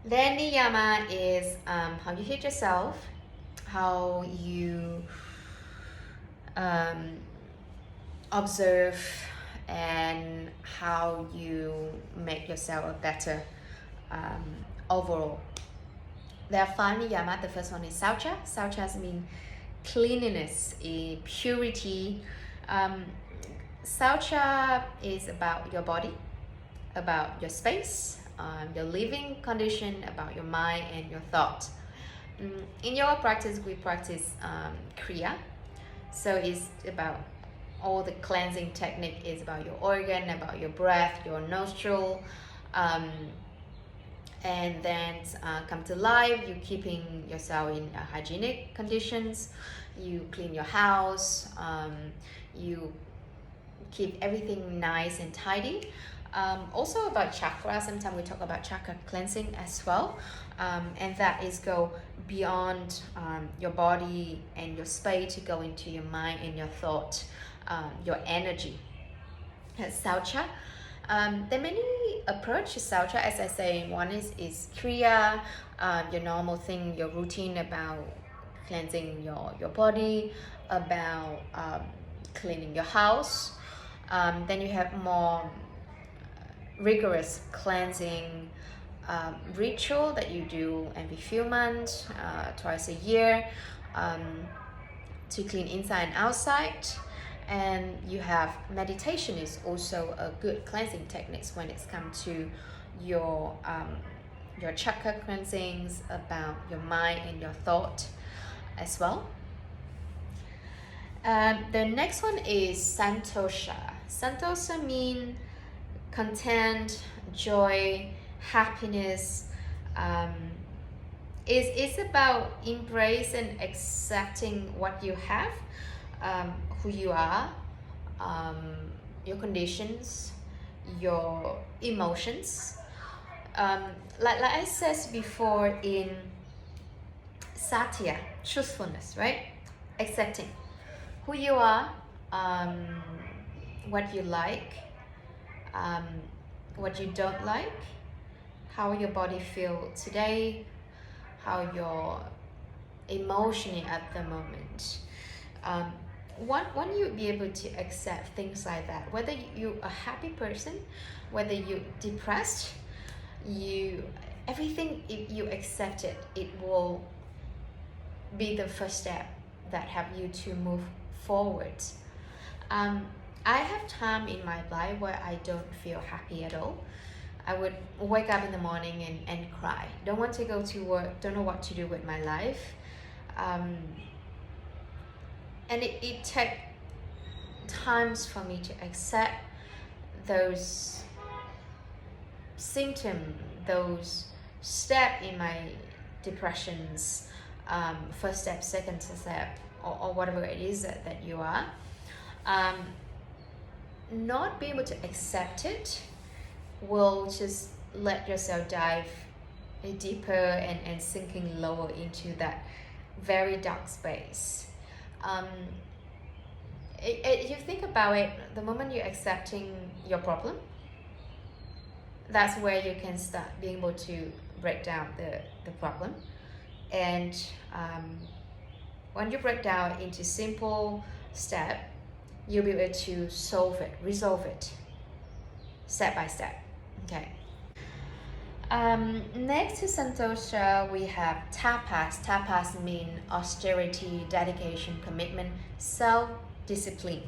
Then niyama is how you hit yourself, how you um, observe, and how you make yourself a better um, overall. There are five niyama. The first one is saucha. Sauchas mean cleanliness, purity. Um, Saucha is about your body, about your space, your living condition, about your mind and your thought. In yoga practice, we practice kriya, so it's about all the cleansing technique is about your organ, about your breath, your nostril, um, and then come to life. You keeping yourself in hygienic conditions. You clean your house. You keep everything nice and tidy. Also about chakra, sometimes we talk about chakra cleansing as well, and that is go beyond your body and your space to go into your mind and your thought, your energy. Saucha. There are many approaches to saucha. As I say, one is kriya, your normal thing, your routine about cleansing your body, about cleaning your house. Then you have more rigorous cleansing ritual that you do every few months, twice a year, to clean inside and outside. And you have meditation is also a good cleansing techniques when it's come to your chakra cleansings, about your mind and your thought as well. The next one is santosha. Santosha means content, joy, happiness. It's about embrace and accepting what you have, who you are, your conditions, your emotions. Like I said before, in satya, truthfulness, right? Accepting who you are, what you like, what you don't like, how your body feel today, how you're emotionally at the moment. When you be able to accept things like that, whether you a happy person, whether you depressed, you everything, if you accept it, it will be the first step that help you to move forward. I have time in my life where I don't feel happy at all. I would wake up in the morning and cry. Don't want to go to work, don't know what to do with my life. And it takes times for me to accept those symptoms, those steps in my depressions, first step, second step, or whatever it is that you are. Not be able to accept it will just let yourself dive deeper and sinking lower into that very dark space. If you think about it, the moment you're accepting your problem, that's where you can start being able to break down the problem. And when you break down into simple steps, you'll be able to solve it, resolve it, step by step. Okay. Next to Santosha, we have tapas. Tapas mean austerity, dedication, commitment, self-discipline.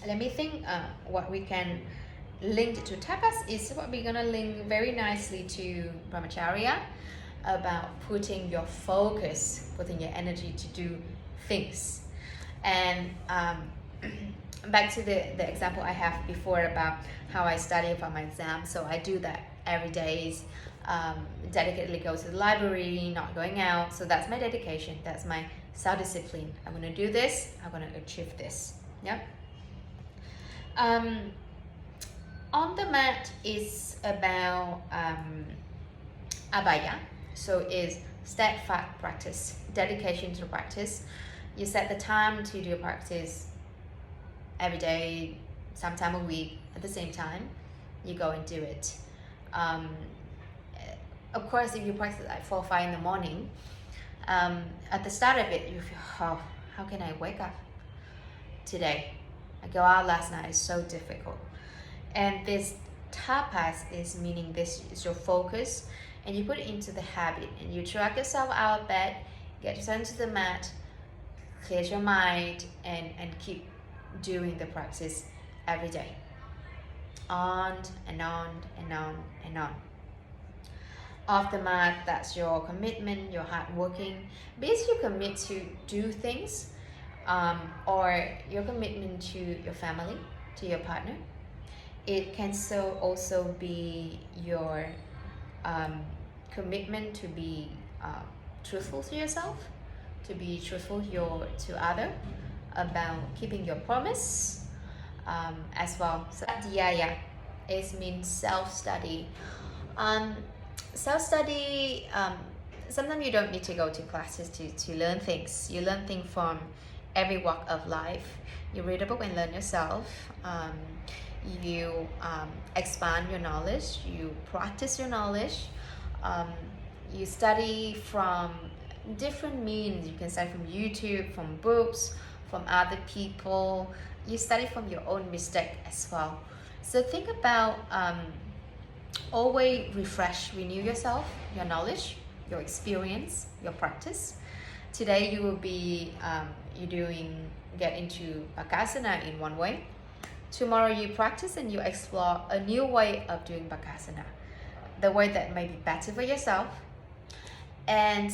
Let me think what we can link to tapas is what we're gonna link very nicely to brahmacharya, about putting your focus, putting your energy to do things. And back to the example I have before about how I study for my exam. So I do that every day, dedicatedly go to the library, not going out. So that's my dedication, that's my self-discipline. I'm going to do this, I'm going to achieve this. Yep. On the mat is about abhaya. So it's steadfast practice, dedication to practice. You set the time to do your practice every day, sometime a week, at the same time, you go and do it. of course, if you practice like 4 or 5 in the morning, at the start of it, you feel, oh, how can I wake up today? I go out last night, it's so difficult. And this tapas is meaning this is your focus, and you put it into the habit, and you drag yourself out of bed, get yourself into the mat, clear your mind, and keep doing the practice every day. On and on and on and on. Off the mat, that's your commitment, your hard working. Because you commit to do things, or your commitment to your family, to your partner. It can so also be your commitment to be truthful to yourself, to be truthful to other, about keeping your promise as well. So dhyaya is means self-study. Self-study, sometimes you don't need to go to classes to learn things. You learn things from every walk of life. You read a book and learn yourself. You expand your knowledge. You practice your knowledge. You study from different means. You can study from YouTube, from books, from other people. You study from your own mistake as well. So think about always refresh, renew yourself, your knowledge, your experience, your practice. Today you will be get into Bakasana in one way. Tomorrow you practice and you explore a new way of doing Bakasana, the way that may be better for yourself. And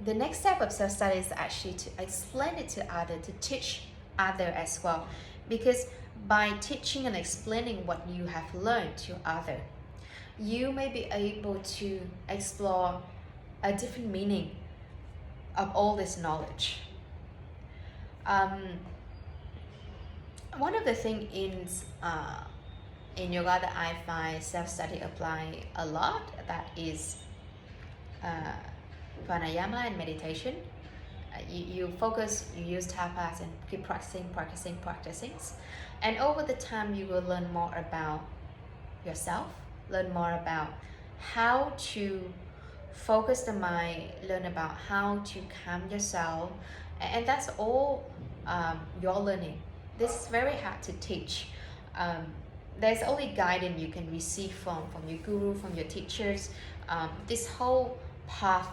the next step of self-study is actually to explain it to others, to teach others as well. Because by teaching and explaining what you have learned to others, you may be able to explore a different meaning of all this knowledge. One of the things in yoga that I find self-study apply a lot, that is pranayama and meditation. You focus, you use tapas and keep practicing. And over the time, you will learn more about yourself, learn more about how to focus the mind, learn about how to calm yourself. And that's all you're learning. This is very hard to teach. There's only guidance you can receive from your guru, from your teachers. This whole path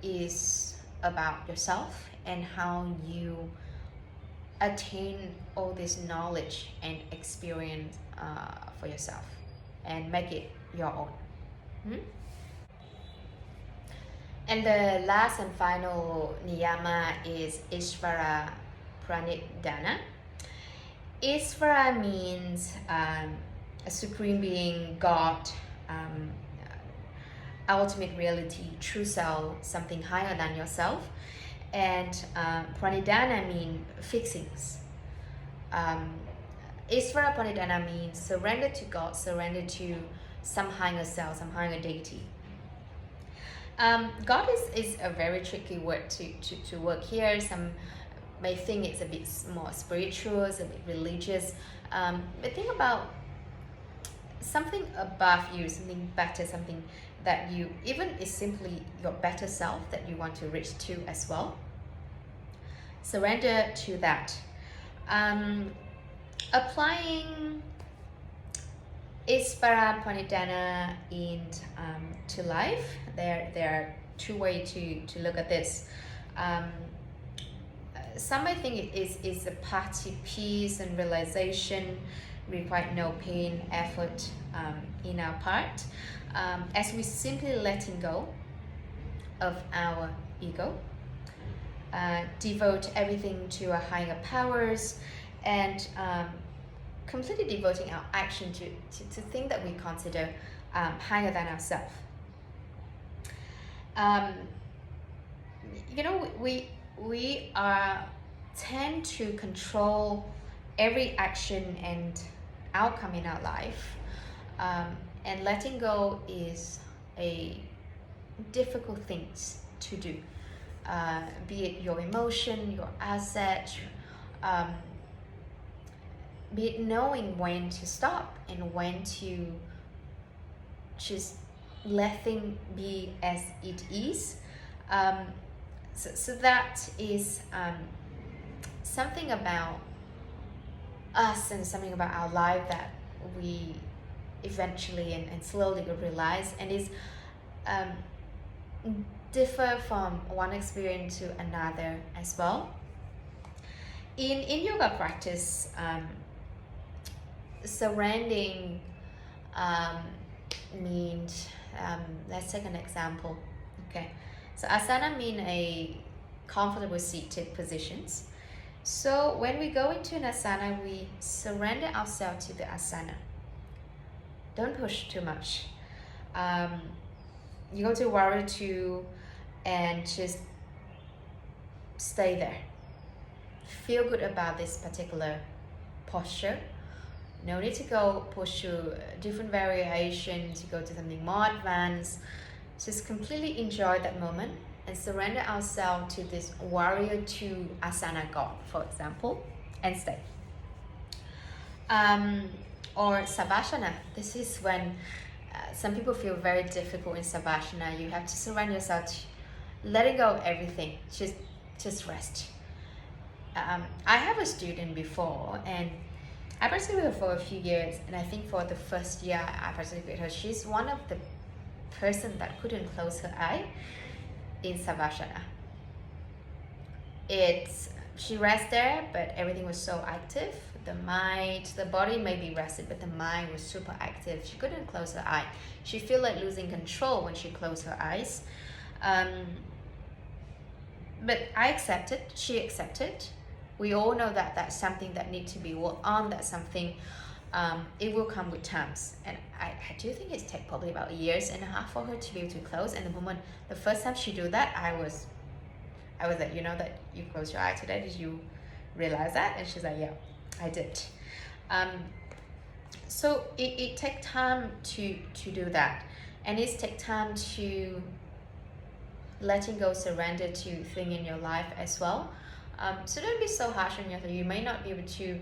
is about yourself and how you attain all this knowledge and experience for yourself and make it your own. And the last and final niyama is Ishvara Pranidhana. Ishvara means a supreme being, God, ultimate reality, true self, something higher than yourself. And Pranidhana means fixings. Ishvara Pranidhana means surrender to God, surrender to some higher self, some higher deity. God is a very tricky word to work here. Some may think it's a bit more spiritual, it's a bit religious. But think about something above you, something better, something that you, even is simply your better self that you want to reach to as well. Surrender to that. Applying Ishvara Pranidhana to life, there are two ways to look at this. Some may think it is a path to peace and realization, require no pain, effort in our part, as we simply letting go of our ego, devote everything to our higher powers, and completely devoting our action to things that we consider higher than ourselves. We tend to control every action and outcome in our life, and letting go is a difficult thing to do. Be it your emotion, your asset, be it knowing when to stop and when to just let things be as it is. So that is something about us and something about our life that we eventually and slowly realize, and is differ from one experience to another as well. In yoga practice, surrendering means, let's take an example. Okay, so asana mean a comfortable seated positions. So when we go into an asana, we surrender ourselves to the asana. Don't push too much. You go to warrior two and just stay there. Feel good about this particular posture. No need to go push to different variations, to go to something more advanced. Just completely enjoy that moment and surrender ourselves to this warrior two asana god, for example, and stay. Or savasana. This is when some people feel very difficult in savasana. You have to surrender yourself to letting go of everything. Just rest. I have a student before, and I participated with her for a few years, and I think for the first year I participated with her, she's one of the person that couldn't close her eye in savasana. She rests there, but everything was so active. The body may be rested, but the mind was super active. She couldn't close her eye. She feel like losing control when she closed her eyes. But I accepted, she accepted. We all know that that's something that needs to be worked on. That's something, it will come with times. And I do think it's take probably about 1.5 years for her to be able to close. And the first time she do that, I was like, you know that you closed your eye today, did you realize that? And she's like, yeah, I did. So it takes time to do that. And it takes time to letting go, surrender to things in your life as well. So don't be so harsh on yourself. You may not be able to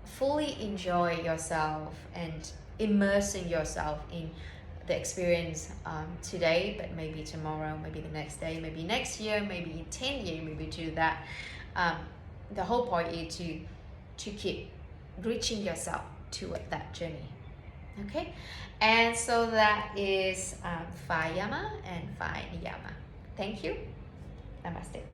fully enjoy yourself and immersing yourself in the experience today, but maybe tomorrow, maybe the next day, maybe next year, maybe in 10 years, maybe do that. The whole point is to keep reaching yourself toward that journey. Okay, and so that is 5 yama and 5 niyama. Thank you. Namaste.